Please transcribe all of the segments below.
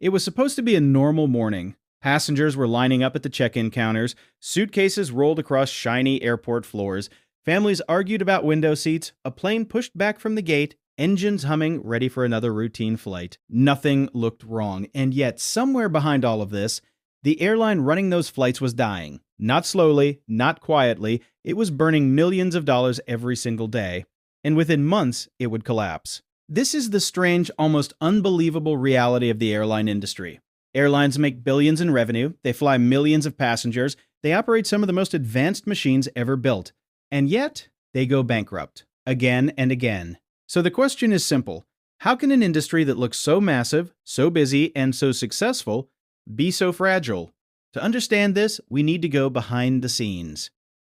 It was supposed to be a normal morning. Passengers were lining up at the check-in counters, suitcases rolled across shiny airport floors, families argued about window seats, a plane pushed back from the gate, engines humming, ready for another routine flight. Nothing looked wrong, and yet somewhere behind all of this, the airline running those flights was dying. Not slowly, not quietly, it was burning millions of dollars every single day, and within months, it would collapse. This is the strange, almost unbelievable reality of the airline industry. Airlines make billions in revenue, they fly millions of passengers, they operate some of the most advanced machines ever built, and yet they go bankrupt, again and again. So the question is simple. How can an industry that looks so massive, so busy, and so successful be so fragile? To understand this, we need to go behind the scenes.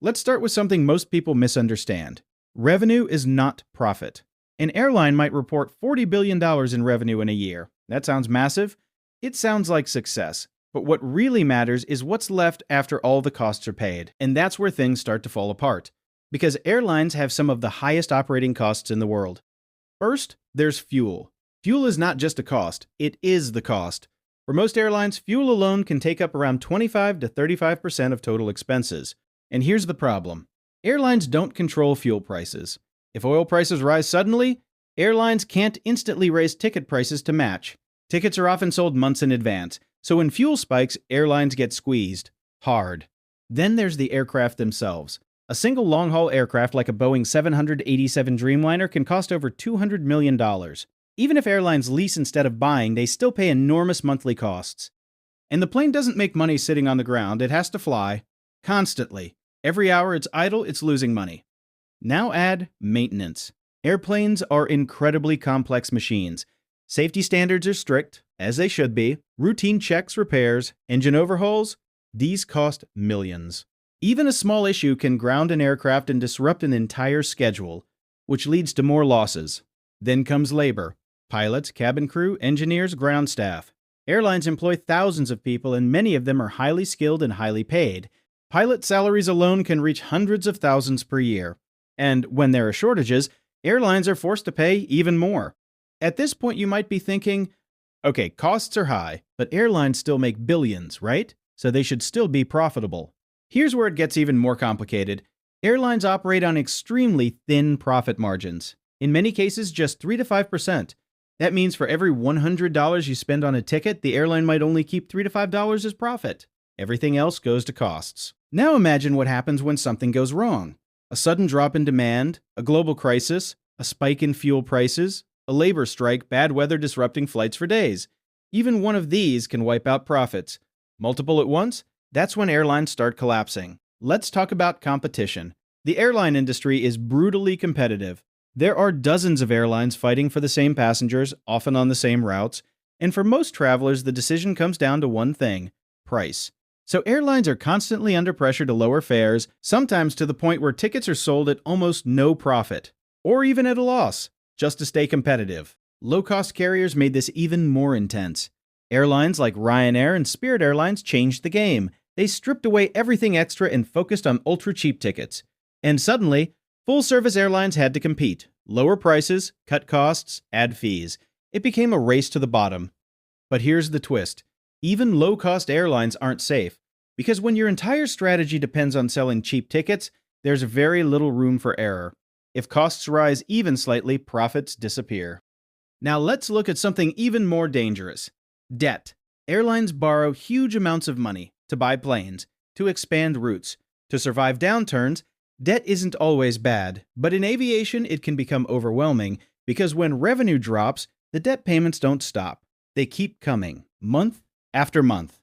Let's start with something most people misunderstand. Revenue is not profit. An airline might report $40 billion in revenue in a year. That sounds massive. It sounds like success. But what really matters is what's left after all the costs are paid. And that's where things start to fall apart. Because airlines have some of the highest operating costs in the world. First, there's fuel. Fuel is not just a cost, it is the cost. For most airlines, fuel alone can take up around 25 to 35% of total expenses. And here's the problem. Airlines don't control fuel prices. If oil prices rise suddenly, airlines can't instantly raise ticket prices to match. Tickets are often sold months in advance, so when fuel spikes, airlines get squeezed. Hard. Then there's the aircraft themselves. A single long-haul aircraft like a Boeing 787 Dreamliner can cost over $200 million. Even if airlines lease instead of buying, they still pay enormous monthly costs. And the plane doesn't make money sitting on the ground, it has to fly. Constantly. Every hour it's idle, it's losing money. Now add maintenance. Airplanes are incredibly complex machines. Safety standards are strict, as they should be. Routine checks, repairs, engine overhauls, these cost millions. Even a small issue can ground an aircraft and disrupt an entire schedule, which leads to more losses. Then comes labor. Pilots, cabin crew, engineers, ground staff. Airlines employ thousands of people and many of them are highly skilled and highly paid. Pilot salaries alone can reach hundreds of thousands per year. And when there are shortages, airlines are forced to pay even more. At this point, you might be thinking, okay, costs are high, but airlines still make billions, right? So they should still be profitable. Here's where it gets even more complicated. Airlines operate on extremely thin profit margins. In many cases, just 3 to 5%. That means for every $100 you spend on a ticket, the airline might only keep $3 to $5 as profit. Everything else goes to costs. Now imagine what happens when something goes wrong. A sudden drop in demand, a global crisis, a spike in fuel prices, a labor strike, bad weather disrupting flights for days. Even one of these can wipe out profits. Multiple at once? That's when airlines start collapsing. Let's talk about competition. The airline industry is brutally competitive. There are dozens of airlines fighting for the same passengers, often on the same routes, and for most travelers, the decision comes down to one thing: price. So airlines are constantly under pressure to lower fares, sometimes to the point where tickets are sold at almost no profit, or even at a loss, just to stay competitive. Low-cost carriers made this even more intense. Airlines like Ryanair and Spirit Airlines changed the game. They stripped away everything extra and focused on ultra-cheap tickets. And suddenly, full-service airlines had to compete. Lower prices, cut costs, add fees. It became a race to the bottom. But here's the twist. Even low-cost airlines aren't safe, because when your entire strategy depends on selling cheap tickets, there's very little room for error. If costs rise even slightly, profits disappear. Now let's look at something even more dangerous. Debt. Airlines borrow huge amounts of money to buy planes, to expand routes. To survive downturns, debt isn't always bad, but in aviation it can become overwhelming because when revenue drops, the debt payments don't stop. They keep coming, month after month.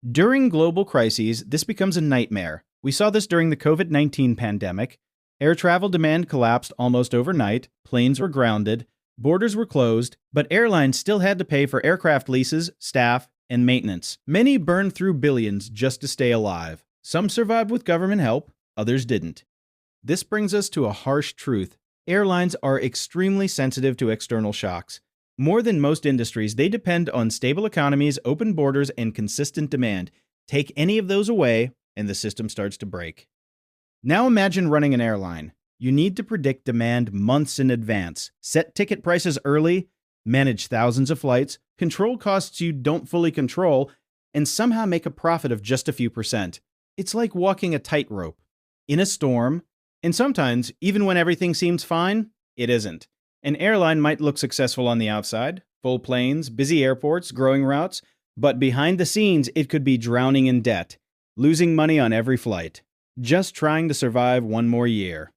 During global crises, this becomes a nightmare. We saw this during the COVID-19 pandemic. Air travel demand collapsed almost overnight, planes were grounded, borders were closed, but airlines still had to pay for aircraft leases, staff, and maintenance. Many burned through billions just to stay alive. Some survived with government help, others didn't. This brings us to a harsh truth. Airlines are extremely sensitive to external shocks. More than most industries, they depend on stable economies, open borders, and consistent demand. Take any of those away, and the system starts to break. Now imagine running an airline. You need to predict demand months in advance, set ticket prices early, manage thousands of flights, control costs you don't fully control, and somehow make a profit of just a few percent. It's like walking a tightrope in a storm, and sometimes, even when everything seems fine, it isn't. An airline might look successful on the outside, full planes, busy airports, growing routes, but behind the scenes, it could be drowning in debt, losing money on every flight, just trying to survive one more year.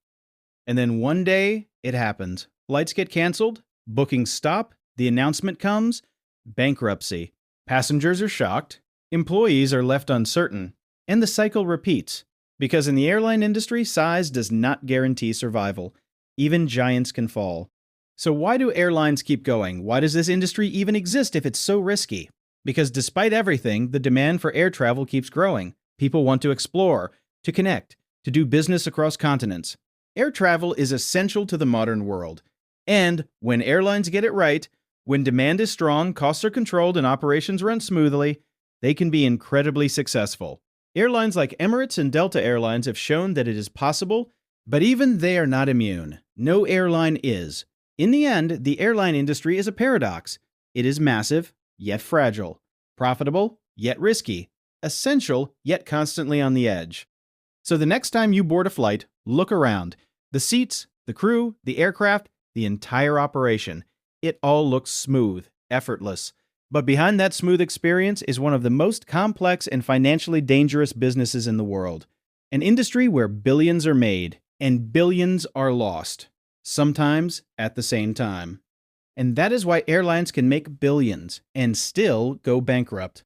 And then one day, it happens. Flights get canceled, bookings stop, the announcement comes, bankruptcy. Passengers are shocked, employees are left uncertain, and the cycle repeats. Because in the airline industry, size does not guarantee survival. Even giants can fall. So why do airlines keep going? Why does this industry even exist if it's so risky? Because despite everything, the demand for air travel keeps growing. People want to explore, to connect, to do business across continents. Air travel is essential to the modern world. And when airlines get it right, when demand is strong, costs are controlled, and operations run smoothly, they can be incredibly successful. Airlines like Emirates and Delta Airlines have shown that it is possible, but even they are not immune. No airline is. In the end, the airline industry is a paradox. It is massive, yet fragile. Profitable, yet risky. Essential, yet constantly on the edge. So the next time you board a flight, look around. The seats, the crew, the aircraft, the entire operation. It all looks smooth, effortless. But behind that smooth experience is one of the most complex and financially dangerous businesses in the world. An industry where billions are made and billions are lost, sometimes at the same time. And that is why airlines can make billions and still go bankrupt.